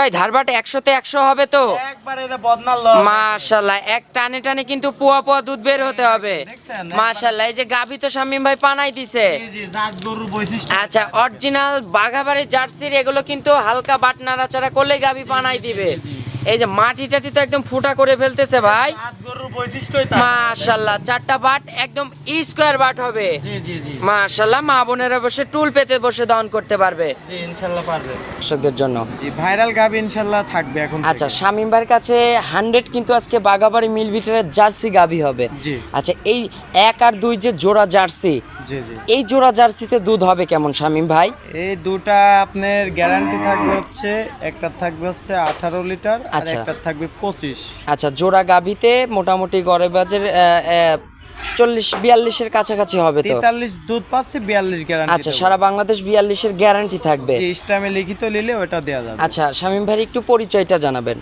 ভাই ধারবাট 100-তে 100 হবে তো? একবারে এটা বদনাল লও। মাশাআল্লাহ, এক টানে টানে কিন্তু পুয়া পুয়া দুধ বের হতে হবে। দেখছেন? মাশাআল্লাহ, এই যে গাভী তো শামীম ভাই পানাই দিছে। জি জি, জাত গরুর বৈশিষ্ট্য। আচ্ছা, অরিজিনাল বাঘাবাড়ি জার্সির এগুলো কিন্তু হালকা বাট নাড়াচাড়া করলে গাভী পানাই দিবে। এই যে মাটি টাটি তো একদম ফুটা করে ফেলতেছে ভাই। জাত গরুর বৈশিষ্ট্যই তা। মাশাআল্লাহ, চারটা বাট একদম স্কয়ার বাট হবে। জি জি জি। মাশাআল্লাহ, মা বোনেরা বসে টুল পেতে বসে দান করতে পারবে জি ইনশাআল্লাহ পারবে। দর্শকদের জন্য। জি ভাইরাল গাবি ইনশাআল্লাহ থাকবে এখন থেকে। আচ্ছা, শামীম ভাইয়ের কাছে 100 কিন্তু আজকে বাগাবাড়ি মিল ভিটারের জার্সি গাভী হবে। জি। আচ্ছা, এই 1 আর 2 যে জোড়া জার্সি, জি জি। এই জোড়া জার্সিতে দুধ হবে কেমন শামীম ভাই? এই দুটা আপনার গ্যারান্টি থাকবে হচ্ছে, একটা থাকবে হচ্ছে 18 লিটার আর আচ্ছা। একটা থাকবে 25। আচ্ছা, জোড়া গাভীতে মোটামুটি গড়ে বাজের 40-42 এর কাছাকাছি হবে তো? 43 দুধ পাচ্ছে, 42 গ্যারান্টি। আচ্ছা, সারা বাংলাদেশ 42 এর গ্যারান্টি থাকবে। যে ইস্টামে লিখিত নিলে ওটা দেওয়া যাবে। আচ্ছা, শামীম ভাই একটু পরিচয়টা জানাবেন।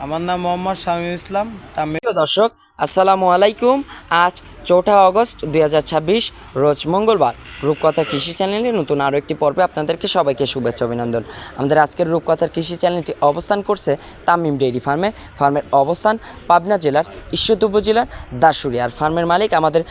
আমার নাম মোহাম্মদ শামীম ইসলাম, তামিম। প্রিয় দর্শক, আসসালামু আলাইকুম। আজ 4 আগস্ট 2026 রোজ মঙ্গলবার। রূপকথা কৃষি চ্যানেলে নতুন আরও একটি পর্বে আপনাদেরকে সবাইকে শুভেচ্ছা অভিনন্দন। আমাদের আজকের রূপকথার কৃষি চ্যানেলটি অবস্থান করছে তামিম ডেইরি ফার্মে। ফার্মের অবস্থান পাবনা জেলার ঈশ্বরদী উপজেলার দাসুরি। আর ফার্মের মালিক আমাদের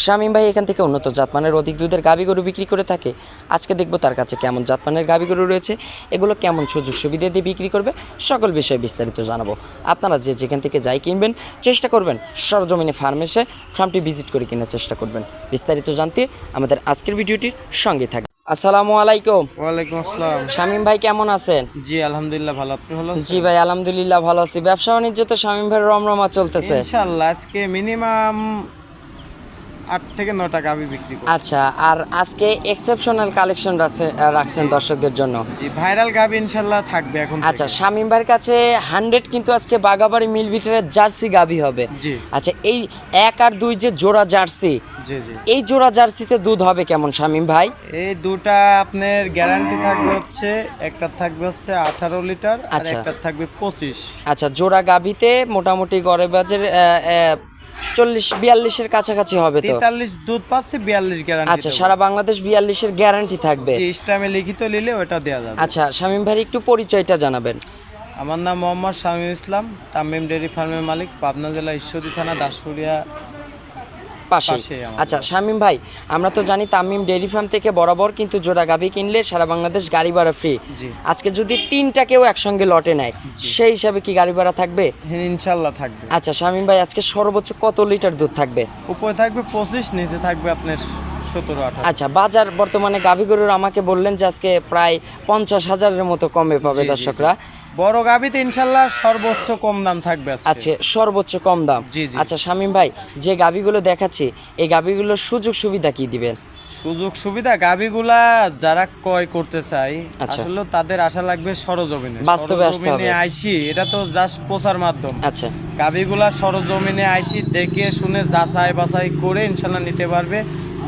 শামীম ভাই এখান থেকে উন্নত জাতমানের অধিক দুধের গাভী গরু বিক্রি করে থাকে। আজকে দেখব তার কাছে কেমন জাতমানের গাভী গরু রয়েছে, এগুলো কেমন সুযোগ সুবিধা দিয়ে বিক্রি করবে, সকল বিষয়ে বিস্তারিত জানাবো। আপনারা যে যেখান থেকে যাই কিনবেন চেষ্টা করবেন সরজমিনে ফার্মে এসে ফার্মটি ভিজিট করে কেনার চেষ্টা করবেন। বিস্তারিত জানতে আমাদের আজকের ভিডিওটির সঙ্গে থাকবেন। আসসালামু আলাইকুম। ওয়ালাইকুম আসসালাম। শামীম ভাই কেমন আছেন? জি আলহামদুলিল্লাহ ভালো, আপনি ভালো আছেন? জি ভাই আলহামদুলিল্লাহ ভালো আছি। ব্যবসা বাণিজ্য তো শামীম ভাইয়ের রমরমা চলতেছে। ইনশাআল্লাহ আজকে মিনিমাম 8 থেকে 9টা গাভী বিক্রি করব। আচ্ছা, আর আজকে এক্সেপশনাল কালেকশন রাখছেন দর্শকদের জন্য। জি ভাইরাল গাভী ইনশাআল্লাহ থাকবে এখন থেকে। আচ্ছা, শামীম ভাইয়ের কাছে 100 কিন্তু আজকে বাগাবাড়ি মিল ভিটারের জার্সি গাভী হবে। জি। আচ্ছা, এই 1 আর 2 যে জোড়া জার্সি, জি জি। এই জোড়া জার্সিতে দুধ হবে কেমন শামীম ভাই? এই দুটা আপনার গ্যারান্টি থাকবে হচ্ছে, একটা থাকবে হচ্ছে 18 লিটার আর আচ্ছা। একটা থাকবে 25। আচ্ছা, জোড়া গাভীতে মোটামুটি গড়ে বাজের 40-42 এর কাছাকাছি হবে তো? 43 দুধ পাচ্ছে, 42 গ্যারান্টি। আচ্ছা, সারা বাংলাদেশ 42 এর গ্যারান্টি থাকবে। যে ইস্টামে লিখিত নিলে ওটা দেওয়া যাবে। আচ্ছা, শামীম ভাই একটু পরিচয়টা জানাবেন। আমার নাম মোহাম্মদ শামীম ইসলাম, তামিম ডেইরি ফার্মের মালিক, পাবনা জেলা ঈশ্বরদী থানা দাসুরিয়া পাশে। পাশেই আমার আচ্ছা শামীম ভাই, আমরা তো জানি তামিম ডেইরি ফার্ম থেকে বরাবর কিন্তু জোড়া গাভী কিনলে সারা বাংলাদেশ গাড়ি ভাড়া ফ্রি। জি। আজকে যদি 3টা কেউ একসঙ্গে লটে নেয়, সেই হিসাবে কি গাড়ি ভাড়া থাকবে? হ্যাঁ ইনশাল্লাহ থাকবে। আচ্ছা শামীম ভাই, আজকে সর্বোচ্চ কত লিটার দুধ থাকবে? উপরে থাকবে 25, নিচে থাকবে আপনার 17-18। আচ্ছা, বাজার বর্তমানে গাভী গরুর আমাকে বললেন যে আজকে প্রায় 50,000-এর মতো কমে পাবে জি, জি, দর্শকরা। বড় গাভীতে ইনশাল্লাহ সর্বোচ্চ কম দাম থাকবে আজকে। আচ্ছা, সর্বোচ্চ কম দাম। জি, জি। আচ্ছা শামীম ভাই, যে গাভীগুলো দেখাচ্ছি এই গাভীগুলোর সুযোগ সুবিধা কি দিবেন? সুযোগ সুবিধা গাভীগুলা যারা ক্রয় করতে চাই, আচ্ছা। আসলে তাদের আশা লাগবে সরজমিনে। বাস্তবে আসতে হবে। সরজমিনে আইসি, এটা তো জাস্ট প্রচার মাধ্যম। আচ্ছা। গাভীগুলা সরজমিনে আইসি দেখে শুনে যাচাই বাছাই করে ইনশাল্লাহ নিতে পারবে।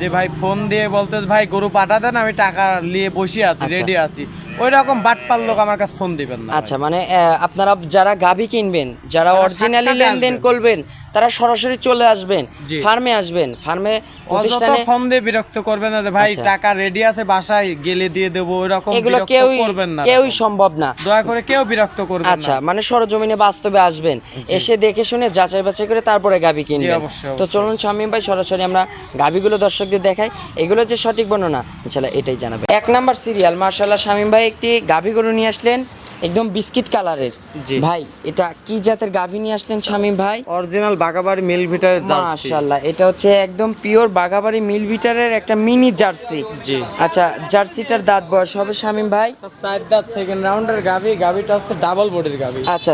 যে ভাই ফোন দিয়ে বলতে ভাই গরু পাঠা দেন, আমি টাকা নিয়ে বসে আছি, আচ্ছা। রেডি আছি, ওই রকম বাটপার লোক আমার কাছে ফোন দিবেন না। আচ্ছা, মানে আপনারা যারা গাভী কিনবেন, যারা তারা অরিজিনালি সাক্ষাতে লেনদেন আসবেন। করবেন, তারা সরাসরি চলে আসবেন, জি। ফার্মে আসবেন। ফার্মে অযথা প্রতিষ্ঠানে ফোন দিয়ে বিরক্ত করবেন না যে ভাই আচ্ছা। টাকা রেডি আছে বাসায় গেলে দিয়ে দেবো, ওই রকম এগুলো বিরক্ত করবেন না। কেউই সম্ভব না। দয়া করে কেউ বিরক্ত করবেন না। আচ্ছা, মানে সরজমিনে বাস্তবে আসবেন, এসে দেখে শুনে যাচাই বাছাই করে তারপরে গাভী কিনবেন। অবশ্যই, তো অবশ্যই। চলুন শামীম ভাই, সরাসরি আমরা গাভীগুলো দর্শকদের দেখাই, এগুলো যে সঠিক বর্ণনা ইনশাআল্লাহ এটাই জানাবে। 1 নাম্বার সিরিয়াল, মাশাআল্লাহ শামীম ভাই একটি গাভী গরু নিয়ে আসলেন একদম বিস্কিট কালারের। জি। ভাই এটা কি জাতের গাভী নিয়ে আসলেন শামীম ভাই? অরিজিনাল বাগাবাড়ি মিল ভিটারের জার্সি। মাশাআল্লাহ, এটা হচ্ছে একদম পিওর বাঘাবাড়ি মিল ভিটারের একটা মিনি জার্সি। জি। আচ্ছা, জার্সিটার দাঁত বয়স হবে শামীম ভাই? 4 দাঁত সেকেন্ড রাউন্ডের গাভী, গাভীটা হচ্ছে ডাবল বডির গাভী। আচ্ছা,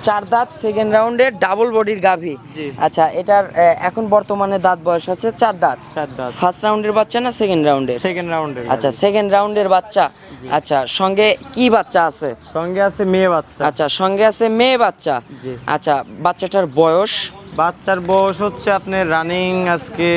4 দাঁত সেকেন্ড রাউন্ডের ডাবল বডির গাভী। জি। আচ্ছা, এটার এখন বর্তমানে দাঁত বয়স আছে 4 দাঁত। 4 দাঁত ফার্স্ট রাউন্ডের বাচ্চা না সেকেন্ড রাউন্ডের? সেকেন্ড রাউন্ডের। আচ্ছা, সেকেন্ড রাউন্ডের বাচ্চা। আচ্ছা, সঙ্গে কি বাচ্চা আছে? সঙ্গে আছে মেয়ে বাচ্চা। আচ্ছা, সঙ্গে আছে মেয়ে বাচ্চা। জি। আচ্ছা, বাচ্চাটার বয়স? বাচ্চার বয়স হচ্ছে আপনার রানিং আজকে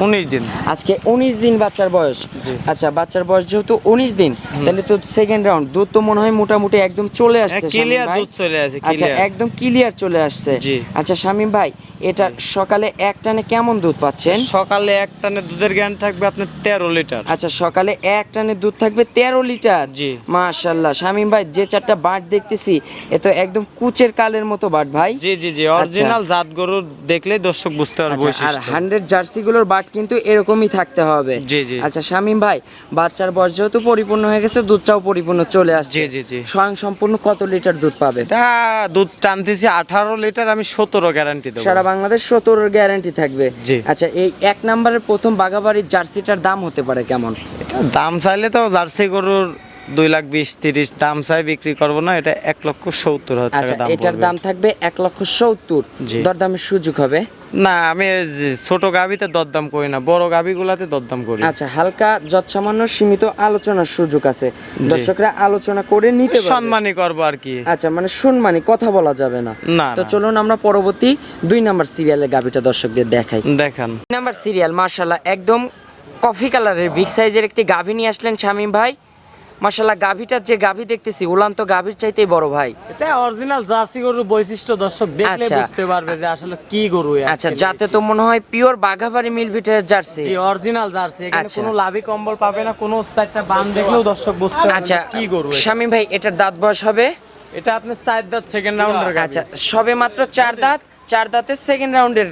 19 দিন। আজকে 19 দিন বাচ্চার বয়স। জি। আচ্ছা, বাচ্চার বয়স যেহেতু 19 দিন, তাহলে তো সেকেন্ড রাউন্ড দুধ তো মনে হয় মোটামুটি একদম চলে আসছে শামীম ক্লিয়ার ভাই। দুধ চলে আসে, আচ্ছা, ক্লিয়ার। একদম ক্লিয়ার চলে আসছে। জি। আচ্ছা শামীম ভাই, এটা সকালে এক টানে কেমন দুধ পাচ্ছেন? সকালে এক টানে দুধের জ্ঞান থাকবে আপনার 13 লিটার। আচ্ছা, সকালে এক টানে দুধ থাকবে 13 লিটার। জি। মাশাআল্লাহ শামীম ভাই, যে চারটা বাট দেখতেছি এ তো একদম কুচের কালের মতো বাট ভাই। জি জি জি, অরিজিনাল জাত গরু দেখলেই দর্শক বুঝতে পারবে আচ্ছা, আর বৈশিষ্ট্য। 100 জার্সি গুলোর বাট কিন্তু এরকমই থাকতে হবে। জি জি। আচ্ছা শামীম ভাই, বাচ্চার বয়স যেহেতু পরিপূর্ণ হয়ে গেছে, দুধটাও পরিপূর্ণ চলে আসছে। জি জি জি। স্বয়ং সম্পূর্ণ কত লিটার দুধ পাবে? এটা দুধ টানতেছি 18 লিটার, আমি 17 গ্যারান্টি দেবো। সারা বাংলাদেশ 17 গ্যারান্টি থাকবে। জি। আচ্ছা, এই এক নম্বরের প্রথম বাঘাবাড়ির জার্সিটার দাম হতে পারে কেমন? এটা দাম চাইলে তো জার্সি গরুর 2,20,30 দাম চাই, বিক্রি করবো না। এটা 1,70,000 আচ্ছা, টাকা দাম এটার পড়বে। দাম থাকবে 1,70,000। জি। দরদামের সুযোগ হবে? না, আমি এই যে ছোট গাভিতে দরদাম করি না, বড় গাভিগুলাতে দরদাম করি। আচ্ছা, হালকা যৎসামান্য সীমিত আলোচনার সুযোগ আছে, দর্শকরা আলোচনা করে নিতে পারবে। সম্মানই করবো আর কি। আচ্ছা, মানে সম্মানী কথা বলা যাবে না। না তো না। চলুন আমরা পরবর্তী 2 নাম্বার সিরিয়ালের গাভিটা দর্শকদের দেখাই। দেখান। 2 নাম্বার সিরিয়াল, মাশাআল্লাহ একদম কফি কালারের বিগ সাইজের একটি গাভি নিয়ে আসলেন শামীম ভাই। মাশাআল্লাহ, গাভিটার যে গাভি দেখতেছি উলান তো গাভির চাইতেই বড় ভাই। এটা অরিজিনাল জার্সি গরুর বৈশিষ্ট্য, দর্শক দেখলে আচ্ছা। বুঝতে পারবে যে আসলে কি গরু। আচ্ছা, যাতে তো মনে হয় পিওর বাঘাবাড়ি মিলভিটের জার্সি। জি, অরিজিনাল জার্সি। এখানে আচ্ছা। কোনো লাভি কম্বল পাবে না, কোনো চারটা বান দেখলেও দর্শক বুঝতে পারবে আচ্ছা কি গরু এটা। শামীম ভাই, এটার দাঁত বয়স হবে? এটা আপনার 4 দাঁত সেকেন্ড রাউন্ডের গাভি। আচ্ছা, সবে মাত্র 4 দাঁত, 4 দাঁতের সেকেন্ড রাউন্ডের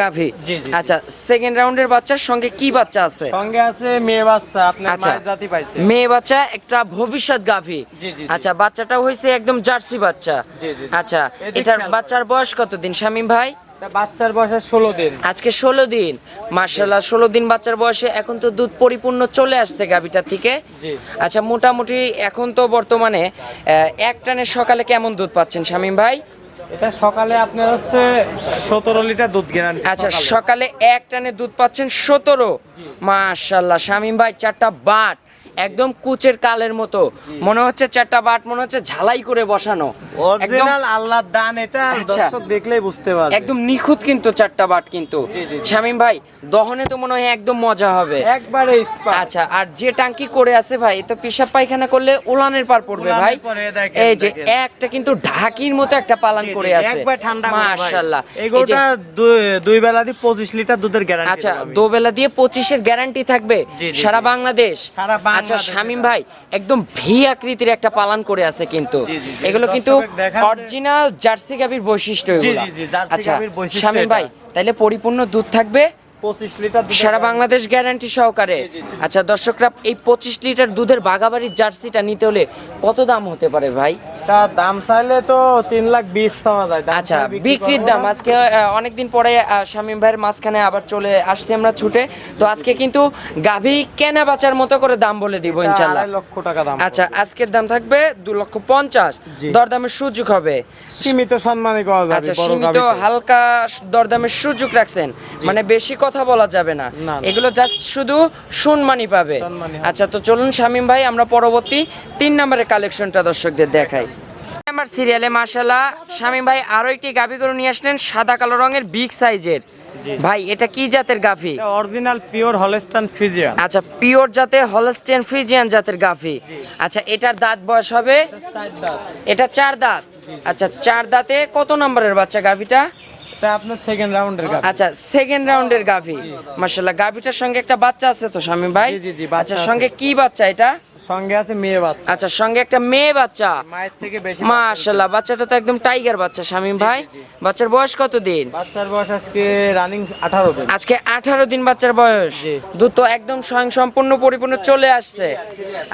গাভি। জি, জি। আচ্ছা, সেকেন্ড রাউন্ডের বাচ্চার সঙ্গে কি বাচ্চা আছে? সঙ্গে আছে মেয়ে বাচ্চা, আপনার আচ্ছা, মায়ের জাতি পাইছে। মেয়ে বাচ্চা, একটা ভবিষ্যৎ গাভি। জি, জি, জি। আচ্ছা, বাচ্চাটা হইছে একদম জার্সি বাচ্চা। জি, জি, জি। আচ্ছা, এদিক এটার খেয়াল বাচ্চার বয়স কতদিন শামীম ভাই? এটা বাচ্চার বয়স 16 দিন। আজকে 16 দিন। মাশাআল্লাহ, 16 দিন বাচ্চার বয়সে এখন তো দুধ পরিপূর্ণ চলে আসছে গাভিটার থেকে। জি। আচ্ছা, মোটামুটি এখন তো বর্তমানে এক টানে সকালে কেমন দুধ পাচ্ছেন শামীম ভাই? এটা সকালে আপনার হচ্ছে 17 লিটার দুধ গ্যারান্টি। আচ্ছা, সকালে এক টানে দুধ পাচ্ছেন 17। মাশাআল্লাহ শামীম ভাই, 4টা বাট একদম কুচের কালের মতো, মনে হচ্ছে 4টা বাট মনে হচ্ছে ঝালাই করে বসানো। একদম অরিজিনাল আল্লাহর দান এটা, আচ্ছা। দর্শক দেখলেই বুঝতে পারবে। একদম নিখুঁত কিন্তু 4টা বাট কিন্তু। জি, জি, জি। শামীম ভাই, দহনে তো মনে হয় একদম মজা হবে। একবারে স্পার্ক। আচ্ছা, আর যে টাঙ্কি করে আছে ভাই, এ তো পেশাব পাইখানা করলে উলানের পার পড়বে উলানের ভাই। পরে দেখেন, এই যে দেখেন। একটা কিন্তু ঢাকির মতো একটা পালান জি, জি, করে আছে। একবার ঠান্ডা করে ভাই। মাশাআল্লাহ। এই এই যে গরুটা দুই বেলা দিয়ে 25 লিটার দুধের গ্যারান্টি। আচ্ছা, দোবেলা দিয়ে 25-এর গ্যারান্টি থাকবে জি, জি, সারা জি। বাংলাদেশ। সারা বাংলাদেশ আচ্ছা শামীম এটা। ভাই, একদম ভি আকৃতির একটা পালান করে আছে কিন্তু। জি, জি, জি। এগুলো কিন্তু দর্শকের দেখাতে- অরিজিনাল জার্সি গাভীর বৈশিষ্ট্য জি, এগুলো। জি, জি, জার্সি আচ্ছা গাভীর বৈশিষ্ট্য শামীম এটা। ভাই, তাইলে পরিপূর্ণ দুধ থাকবে 25 লিটার দুধের সারা guarantee। বাংলাদেশ গ্যারান্টি সহকারে। জি, জি, জি। আচ্ছা দর্শকরা, এই 25 লিটার দুধের বাঘাবাড়ির জার্সিটা নিতে হলে কত দাম হতে পারে ভাই? তার দাম চাইলে তো 3,20,000 চাওয়া যায়। দাম আচ্ছা, চাই বিক্রি বিক্রির করবো দাম না। আজকে অনেকদিন পরে শামীম ভাইয়ের মাঝখানে আবার চলে আসছি আমরা ছুটে, তো আজকে কিন্তু গাভী কেনা বাচার মতো করে দাম বলে দিব এটা ইনশাল্লাহ। 2.5 লক্ষ টাকা দাম। আচ্ছা, আজকের দাম থাকবে 2,50,000। জি। দরদামের সুযোগ হবে? সীমিত সম্মানই করা যাবে। আচ্ছা, বড় সীমিত গাভী তো। হালকা দরদামের সুযোগ রাখছেন, মানে বেশি কথা বলা যাবে না, না, না। এগুলো জাস্ট শুধু সম্মানই পাবে। সম্মানী হবে। আচ্ছা, তো চলুন শামীম ভাই, আমরা পরবর্তী 3 নম্বরের কালেকশনটা দর্শকদের দেখাই। আমার সিরিয়ালে মাশাআল্লাহ শামীম ভাই আরো একটি গাভী গরু নিয়ে আসলেন, সাদা কালো রঙের বিগ সাইজের। জি। ভাই, এটা কি জাতের গাভী? এটা অরিজিনাল পিওর হলস্টাইন ফ্রিজিয়ান। আচ্ছা, পিওর জাতে হলস্টেইন ফ্রিজিয়ান জাতের গাভী। আচ্ছা, এটার দাঁত বয়স হবে? 4 দাঁত। এটা 4 দাঁত। আচ্ছা, 4 দাঁতে কত নম্বরের বাচ্চা গাভীটা? এটা আপনার সেকেন্ড রাউন্ডের গাভী। আচ্ছা, সেকেন্ড রাউন্ডের গাভী। মাশাআল্লাহ, গাভীটার সঙ্গে একটা বাচ্চা আছে তো শামীম ভাই? জি, জি, জি, বাচ্চা আচ্ছা, আছে। সঙ্গে কি বাচ্চা এটা? সঙ্গে আছে মেয়ে বাচ্চা। আচ্ছা, সঙ্গে একটা মেয়ে বাচ্চা। মায়ের থেকে বেশি। মাশাআল্লাহ, বাচ্চাটা তো একদম টাইগার বাচ্চা শামীম ভাই। বাচ্চার বয়স কত দিন? বাচ্চার বয়স আজকে রানিং 18 দিন। আজকে 18 দিন বাচ্চার বয়স। জি। দুধ তো একদম স্বয়ং সম্পূর্ণ পরিপূর্ণ চলে আসছে।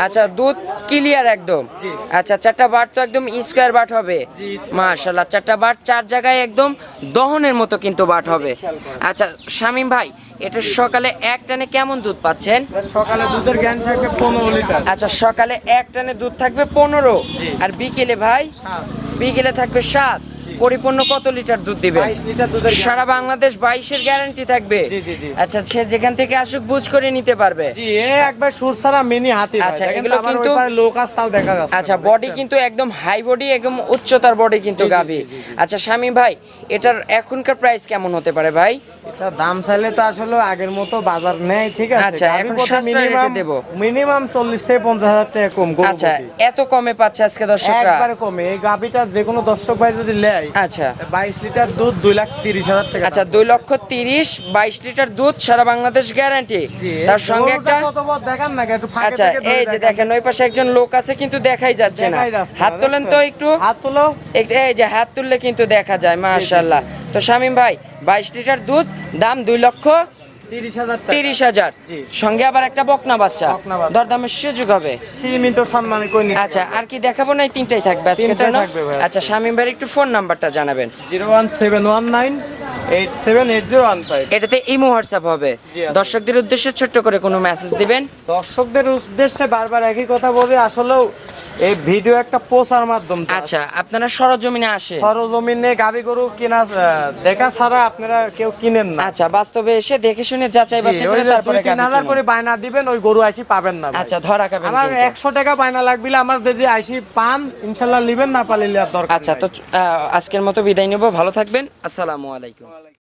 আচ্ছা, দুধ ক্লিয়ার একদম। জি। আচ্ছা, 4টা বাট তো একদম স্কোয়ার বাট হবে। জি, মাশাআল্লাহ, 4টা বাট 4 জায়গায় একদম দহনের মতো কিন্তু বাট হবে। আচ্ছা শামীম ভাই, এটা সকালে এক টানে কেমন দুধ পাচ্ছেন? সকালে দুধের জ্ঞান থাকবে 15 লিটার। আচ্ছা, সকালে এক টানে দুধ থাকবে 15। জি। আর বিকেলে ভাই? বিকেলে থাকবে 7। জি। পরিপূর্ণ কত লিটার দুধ দিবে? 22 লিটার দুধের সারা বাংলাদেশ 22-এর গ্যারান্টি থাকবে? জি, জি, জি। আচ্ছা, সে যেখান থেকে আসুক বুঝ করে নিতে পারবে? জি, এ একবার সুর ছাড়া মিনি হাতি ভাই। আচ্ছা, দেখেন এগুলো তো আমার কিন্তু- ওই পারে লোক আছে, তাও দেখা যাচ্ছে আচ্ছা, না, বডি দেখছেন? কিন্তু একদম হাই বডি, একদম উচ্চতার বডি কিন্তু জি, জি, গাভী। জি, জি, জি। আচ্ছা শামীম ভাই, এটার এখনকার প্রাইস কেমন হতে পারে ভাই? এটা দাম চাইলে তো আসলে আগের মতো বাজার নেই, ঠিক আছে? আচ্ছা, এখন সাশ্রয় রেটে দেবো। মিনিমাম 40 থেকে 50 হাজার টাকা কম গরু আচ্ছা, প্রতি। এত কমে পাচ্ছে আজকে দর্শকরা? একবারে কমে। এই গাভিটা যে কোনো দর্শক ভাই যদি নেয়, আচ্ছা 22 লিটার দুধ 2,30,000 টাকা। আচ্ছা, 2,30,000 22 লিটার দুধ সারা বাংলাদেশ গ্যারান্টি। জি, তার সঙ্গে গরুটা একটা কত বড় দেখান না, একটু ফাঁকে আচ্ছা, থেকে ধরে এই যে দেখেন ওই পাশে একজন লোক আছে কিন্তু দেখাই যাচ্ছে না। দেখাই যাচ্ছে হাত না, তোলেন তো দেখছেন? একটু। হাত তোলো। এই যে হাত তুললে কিন্তু দেখা যায়, মাশাআল্লাহ। তো শামীম ভাই, 22 লিটার দুধ, দাম 30,000 টাকা। 2,30,000। জি। সঙ্গে আবার একটা বকনা বাচ্চা, বকনা বাচ্চা। দরদামের সুযোগ হবে। সীমিত সম্মানে কই নিতে আচ্ছা, আর কি দেখাবো? না এই তিনটাই থাকবে আজকের তিনটাই জন্য? থাকবে ভাই। আচ্ছা শামীম ভাই, একটু ফোন নাম্বারটা জানাবেন। 01719878015। এটাতে ইমো হোয়াটসঅ্যাপ হবে। জি, আছে। দর্শকদের উদ্দেশ্যে ছোট্ট করে কোনো মেসেজ দিবেন? দর্শকদের উদ্দেশ্যে বারবার একই কথা বলি, আসলেও এই ভিডিও একটা প্রচার মাধ্যম। আচ্ছা, আপনারা সরজমিনে আসে? সরজমিনে গাভী গরু কিনা দেখা ছাড়া আপনারা কেউ কিনেন না। আচ্ছা, বাস্তবে এসে দেখে শুনে যাচাই জি, বাছাই ওই করে যে তারপরে 2-3 হাজার করে বায়না দিবেন, ওই গরু আইসি পাবেন না ভাই। আচ্ছা, ধরা খাবেন আমার কিন্তু। 100 টাকা বায়না লাগবে, আমার যদি আইসি পান ইনশাল্লাহ নিবেন, না পালিলে আর দরকার আচ্ছা, নাই। তো আজকের মতো বিদায় নেব। ভালো থাকবেন। আসসালামু আলাইকুম।